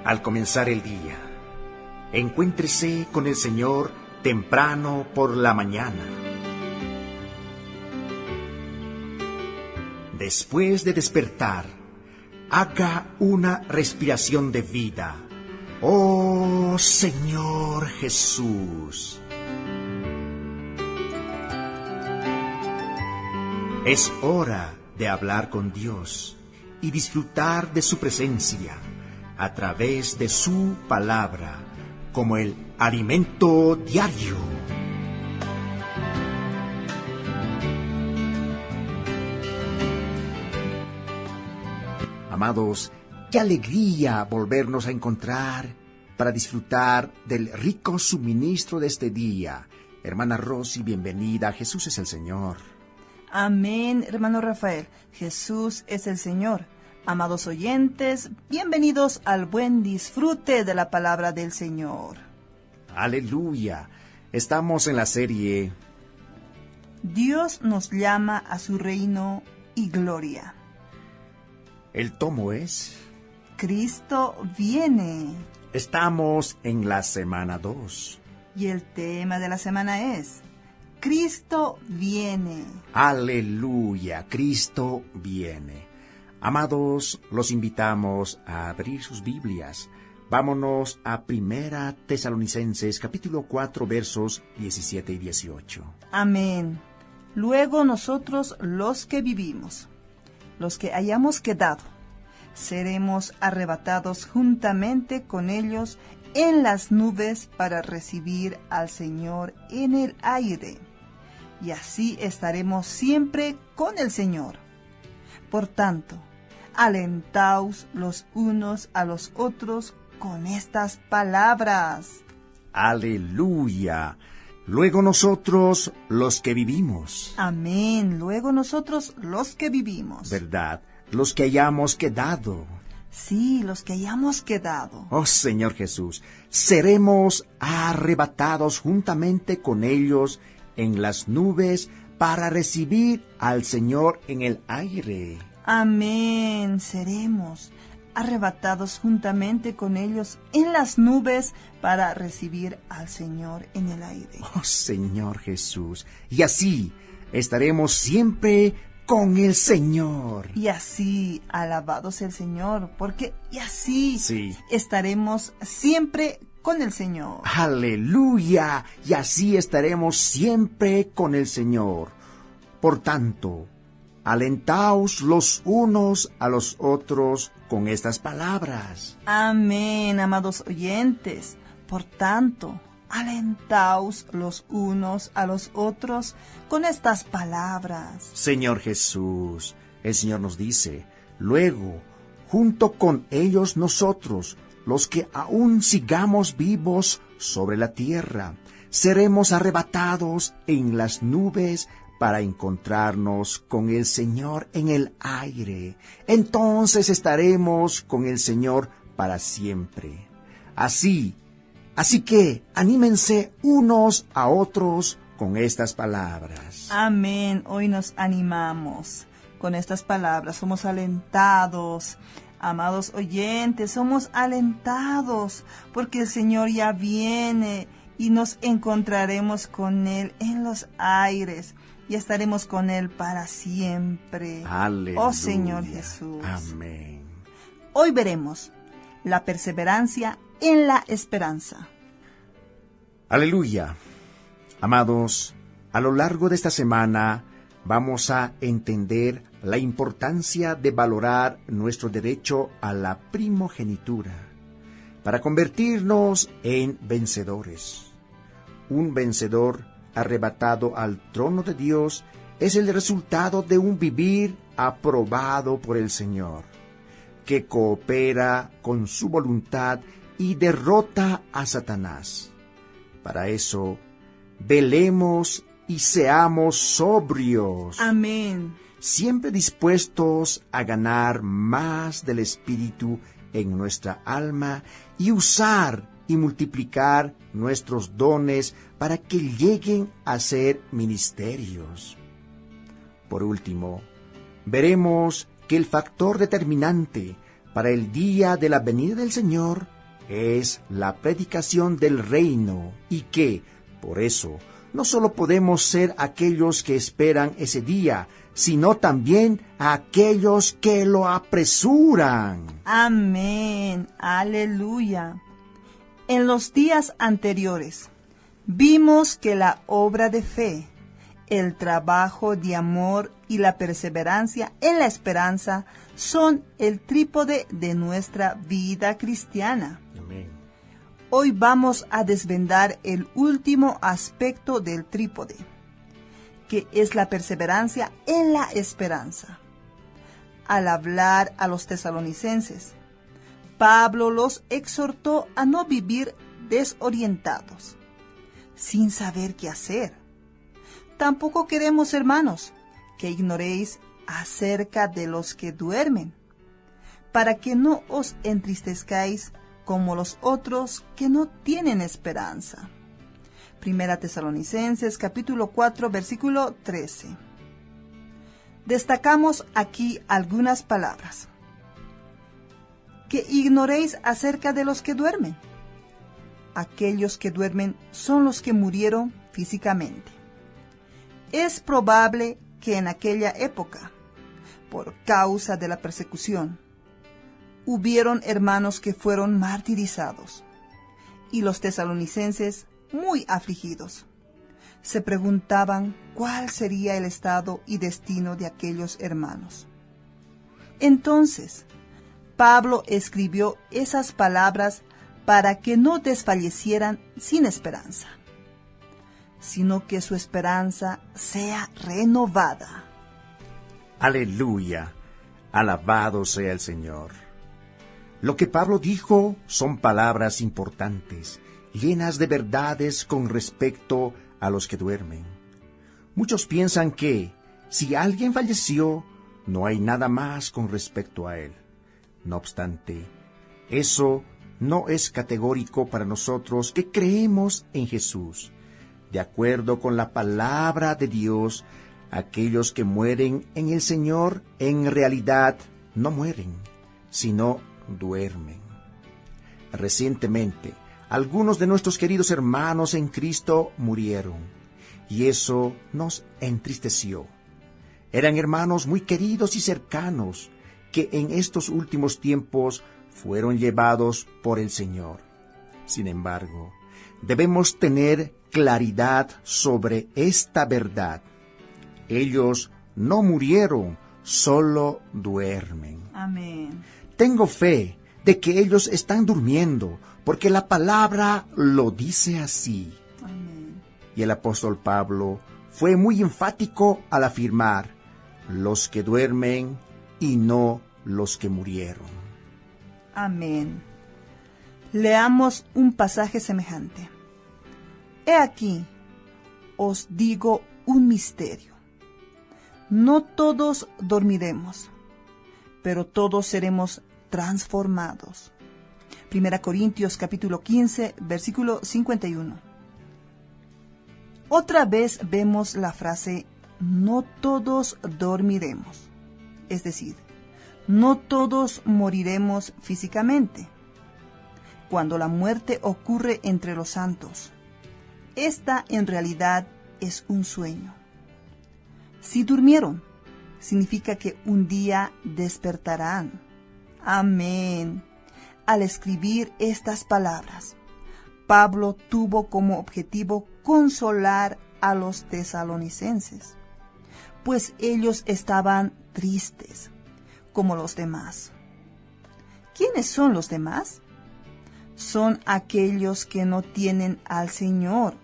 al comenzar el día. Encuéntrese con el Señor temprano por la mañana. Después de despertar, haga una respiración de vida. ¡Oh, Señor Jesús! Es hora de hablar con Dios y disfrutar de su presencia a través de su palabra como el alimento diario. Amados, qué alegría volvernos a encontrar para disfrutar del rico suministro de este día. Hermana Rosy, bienvenida. Jesús es el Señor. Amén, hermano Rafael. Jesús es el Señor. Amados oyentes, bienvenidos al buen disfrute de la palabra del Señor. Aleluya. Estamos en la serie Dios nos llama a su reino y gloria. El tomo es Cristo viene. Estamos en la semana 2. Y el tema de la semana es Cristo viene. Aleluya, Cristo viene. Amados, los invitamos a abrir sus Biblias. Vámonos a Primera Tesalonicenses, capítulo 4, versos 17 y 18. Amén. Luego nosotros los que vivimos, los que hayamos quedado, seremos arrebatados juntamente con ellos en las nubes para recibir al Señor en el aire. Y así estaremos siempre con el Señor. Por tanto, alentaos los unos a los otros con estas palabras. Aleluya. Luego nosotros los que vivimos. Amén. Luego nosotros los que vivimos. ¿Verdad? Los que hayamos quedado. Sí, los que hayamos quedado. Oh Señor Jesús, seremos arrebatados juntamente con ellos en las nubes para recibir al Señor en el aire. Amén. Seremos arrebatados juntamente con ellos en las nubes para recibir al Señor en el aire. Oh Señor Jesús, y así estaremos siempre con el Señor. Y así, alabados el Señor, porque y así sí, estaremos siempre con el Señor. Aleluya, y así estaremos siempre con el Señor. Por tanto, alentaos los unos a los otros con estas palabras. Amén, amados oyentes. Por tanto, alentaos los unos a los otros con estas palabras. Señor Jesús, el Señor nos dice, luego, junto con ellos nosotros, los que aún sigamos vivos sobre la tierra, seremos arrebatados en las nubes para encontrarnos con el Señor en el aire. Entonces estaremos con el Señor para siempre. Así que anímense unos a otros con estas palabras. Amén. Hoy nos animamos con estas palabras. Somos alentados. Amados oyentes, somos alentados porque el Señor ya viene y nos encontraremos con Él en los aires y estaremos con Él para siempre. Aleluya. Oh Señor Jesús. Amén. Hoy veremos la perseverancia en la esperanza. Aleluya. Amados, a lo largo de esta semana vamos a entender la importancia de valorar nuestro derecho a la primogenitura para convertirnos en vencedores. Un vencedor arrebatado al trono de Dios es el resultado de un vivir aprobado por el Señor, que coopera con su voluntad y derrota a Satanás. Para eso, velemos y seamos sobrios. Amén. Siempre dispuestos a ganar más del Espíritu en nuestra alma y usar y multiplicar nuestros dones para que lleguen a ser ministerios. Por último, veremos que el factor determinante para el día de la venida del Señor es la predicación del reino y que, por eso, no solo podemos ser aquellos que esperan ese día, sino también aquellos que lo apresuran. Amén. Aleluya. En los días anteriores, vimos que la obra de fe, el trabajo de amor y la perseverancia en la esperanza son el trípode de nuestra vida cristiana. Amén. Hoy vamos a desvendar el último aspecto del trípode, que es la perseverancia en la esperanza. Al hablar a los tesalonicenses, Pablo los exhortó a no vivir desorientados, sin saber qué hacer. Tampoco queremos, hermanos, que ignoréis acerca de los que duermen, para que no os entristezcáis como los otros que no tienen esperanza. Primera Tesalonicenses, capítulo 4, versículo 13. Destacamos aquí algunas palabras. Que ignoréis acerca de los que duermen. Aquellos que duermen son los que murieron físicamente. Es probable que en aquella época, por causa de la persecución, hubieron hermanos que fueron martirizados, y los tesalonicenses, muy afligidos, se preguntaban cuál sería el estado y destino de aquellos hermanos. Entonces, Pablo escribió esas palabras para que no desfallecieran sin esperanza, sino que su esperanza sea renovada. Aleluya, alabado sea el Señor. Lo que Pablo dijo son palabras importantes, llenas de verdades con respecto a los que duermen. Muchos piensan que, si alguien falleció, no hay nada más con respecto a él. No obstante, eso no es categórico para nosotros que creemos en Jesús. De acuerdo con la palabra de Dios, aquellos que mueren en el Señor en realidad no mueren, sino duermen. Recientemente, algunos de nuestros queridos hermanos en Cristo murieron, y eso nos entristeció. Eran hermanos muy queridos y cercanos, que en estos últimos tiempos fueron llevados por el Señor. Sin embargo, debemos tener claridad sobre esta verdad. Ellos no murieron, solo duermen. Amén. Tengo fe de que ellos están durmiendo, porque la palabra lo dice así. Amén. Y el apóstol Pablo fue muy enfático al afirmar, los que duermen y no los que murieron. Amén. Leamos un pasaje semejante. He aquí, os digo un misterio. No todos dormiremos, pero todos seremos transformados. 1 Corintios capítulo 15, versículo 51. Otra vez vemos la frase, no todos dormiremos. Es decir, no todos moriremos físicamente. Cuando la muerte ocurre entre los santos, esta en realidad es un sueño. Si durmieron, significa que un día despertarán. Amén. Al escribir estas palabras, Pablo tuvo como objetivo consolar a los tesalonicenses, pues ellos estaban tristes, como los demás. ¿Quiénes son los demás? Son aquellos que no tienen al Señor.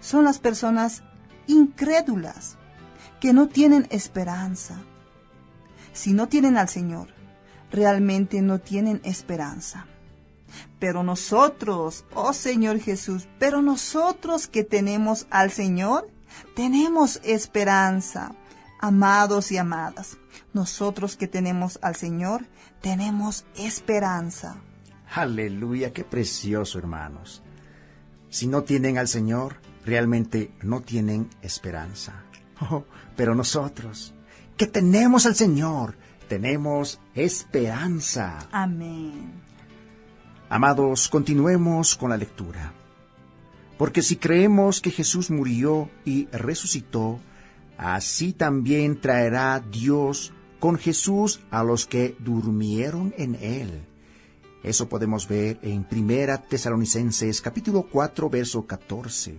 Son las personas incrédulas, que no tienen esperanza. Si no tienen al Señor, realmente no tienen esperanza. Pero nosotros, oh Señor Jesús, pero nosotros que tenemos al Señor, tenemos esperanza. Amados y amadas, nosotros que tenemos al Señor, tenemos esperanza. Aleluya, qué precioso, hermanos. Si no tienen al Señor, realmente no tienen esperanza. Oh, pero nosotros, que tenemos al Señor, tenemos esperanza. Amén. Amados, continuemos con la lectura. Porque si creemos que Jesús murió y resucitó, así también traerá Dios con Jesús a los que durmieron en él. Eso podemos ver en 1 Tesalonicenses capítulo 4, verso 14.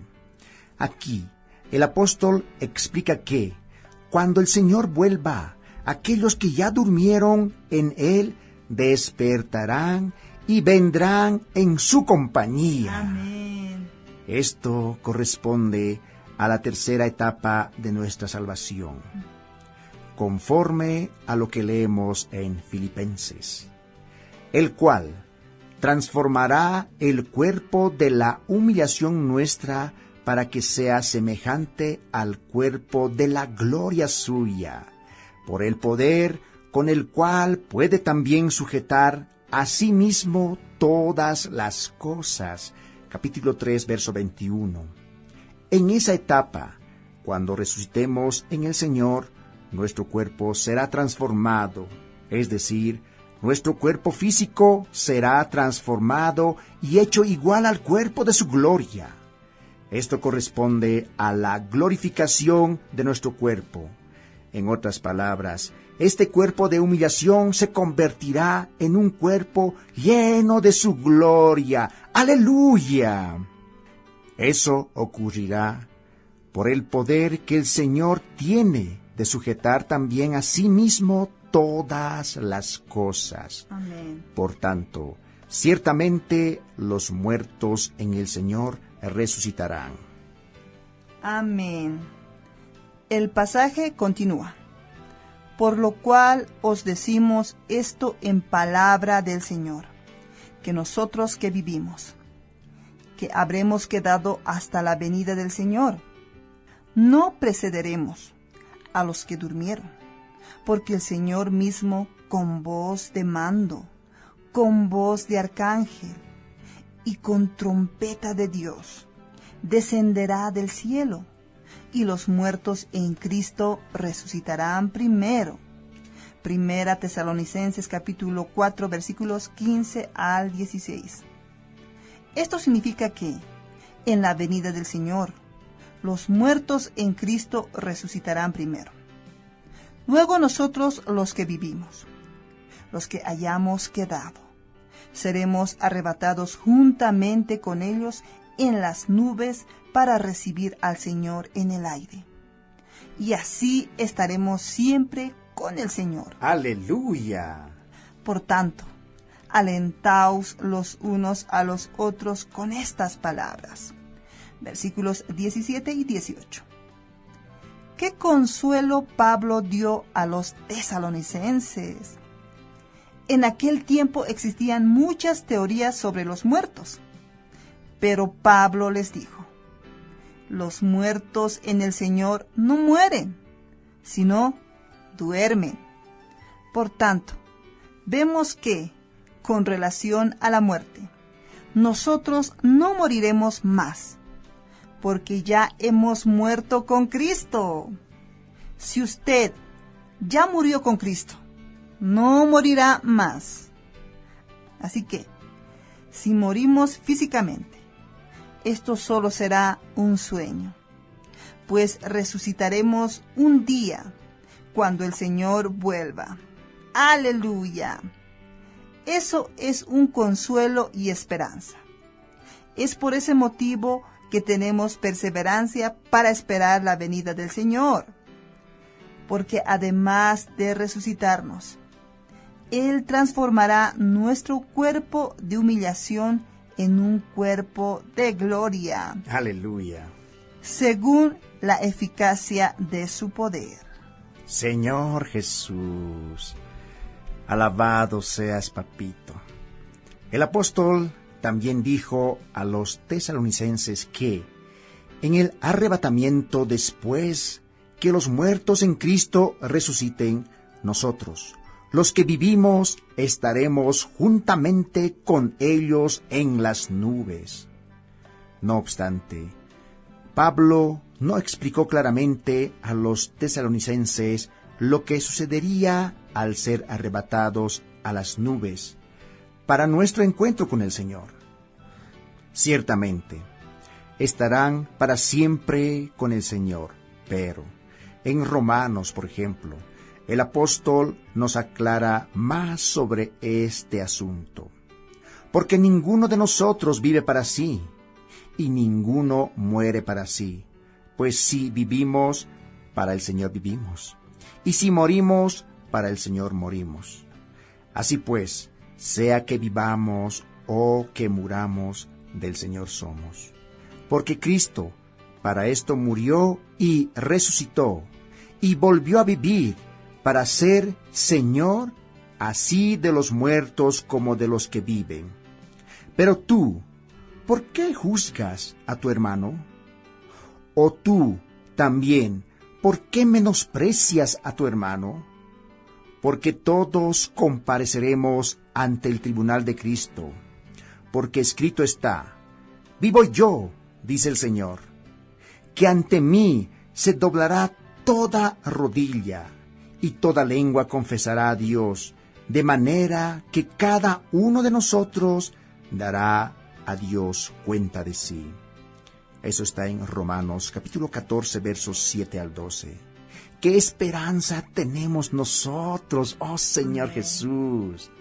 Aquí, el apóstol explica que, cuando el Señor vuelva, aquellos que ya durmieron en él despertarán y vendrán en su compañía. Amén. Esto corresponde a la tercera etapa de nuestra salvación, conforme a lo que leemos en Filipenses, el cual transformará el cuerpo de la humillación nuestra para que sea semejante al cuerpo de la gloria suya, por el poder con el cual puede también sujetar a sí mismo todas las cosas. Capítulo 3, verso 21. En esa etapa, cuando resucitemos en el Señor, nuestro cuerpo será transformado, es decir, nuestro cuerpo físico será transformado y hecho igual al cuerpo de su gloria. Esto corresponde a la glorificación de nuestro cuerpo. En otras palabras, este cuerpo de humillación se convertirá en un cuerpo lleno de su gloria. ¡Aleluya! Eso ocurrirá por el poder que el Señor tiene de sujetar también a sí mismo todas las cosas. Amén. Por tanto, ciertamente los muertos en el Señor resucitarán. Amén. El pasaje continúa. Por lo cual os decimos esto en palabra del Señor, que nosotros que vivimos, que habremos quedado hasta la venida del Señor, no precederemos a los que durmieron, porque el Señor mismo, con voz de mando, con voz de arcángel y con trompeta de Dios, descenderá del cielo, y los muertos en Cristo resucitarán primero. 1 Tesalonicenses capítulo 4 versículos 15 al 16. Esto significa que, en la venida del Señor, los muertos en Cristo resucitarán primero. Luego nosotros los que vivimos, los que hayamos quedado, seremos arrebatados juntamente con ellos en las nubes para recibir al Señor en el aire. Y así estaremos siempre con el Señor. ¡Aleluya! Por tanto, alentaos los unos a los otros con estas palabras. Versículos 17 y 18. ¿Qué consuelo Pablo dio a los tesalonicenses? En aquel tiempo existían muchas teorías sobre los muertos, pero Pablo les dijo: los muertos en el Señor no mueren, sino duermen. Por tanto, vemos que, con relación a la muerte, nosotros no moriremos más, porque ya hemos muerto con Cristo. Si usted ya murió con Cristo, no morirá más. Así que, si morimos físicamente, esto solo será un sueño, pues resucitaremos un día cuando el Señor vuelva. ¡Aleluya! Eso es un consuelo y esperanza. Es por ese motivo que tenemos perseverancia para esperar la venida del Señor, porque además de resucitarnos, Él transformará nuestro cuerpo de humillación en un cuerpo de gloria. ¡Aleluya! Según la eficacia de su poder. Señor Jesús, alabado seas, papito. El apóstol también dijo a los tesalonicenses que, en el arrebatamiento después que los muertos en Cristo resuciten, nosotros, los que vivimos, estaremos juntamente con ellos en las nubes. No obstante, Pablo no explicó claramente a los tesalonicenses lo que sucedería al ser arrebatados a las nubes, para nuestro encuentro con el Señor. Ciertamente, estarán para siempre con el Señor, pero en Romanos, por ejemplo, el apóstol nos aclara más sobre este asunto. Porque ninguno de nosotros vive para sí, y ninguno muere para sí. Pues si vivimos, para el Señor vivimos, y si morimos, para el Señor morimos. Así pues, sea que vivamos o que muramos, del Señor somos. Porque Cristo para esto murió y resucitó, y volvió a vivir para ser Señor así de los muertos como de los que viven. Pero tú, ¿por qué juzgas a tu hermano? ¿O tú también, por qué menosprecias a tu hermano? Porque todos compareceremos ante el tribunal de Cristo, porque escrito está: vivo yo, dice el Señor, que ante mí se doblará toda rodilla, y toda lengua confesará a Dios, de manera que cada uno de nosotros dará a Dios cuenta de sí. Eso está en Romanos capítulo 14, versos 7 al 12. ¿Qué esperanza tenemos nosotros, oh Señor Jesús?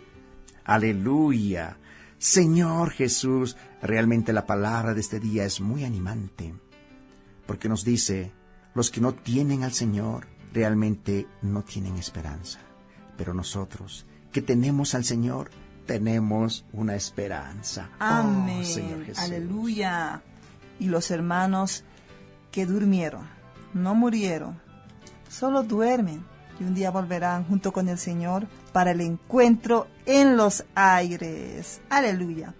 Aleluya. Señor Jesús, realmente la palabra de este día es muy animante, porque nos dice, los que no tienen al Señor realmente no tienen esperanza. Pero nosotros, que tenemos al Señor, tenemos una esperanza. Amén. Oh, Señor Jesús. Aleluya. Y los hermanos que durmieron, no murieron, solo duermen, y un día volverán junto con el Señor para el encuentro en los aires. Aleluya.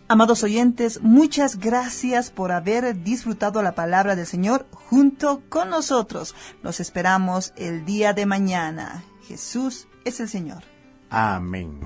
Amados oyentes, muchas gracias por haber disfrutado la palabra del Señor junto con nosotros. Los esperamos el día de mañana. Jesús es el Señor. Amén.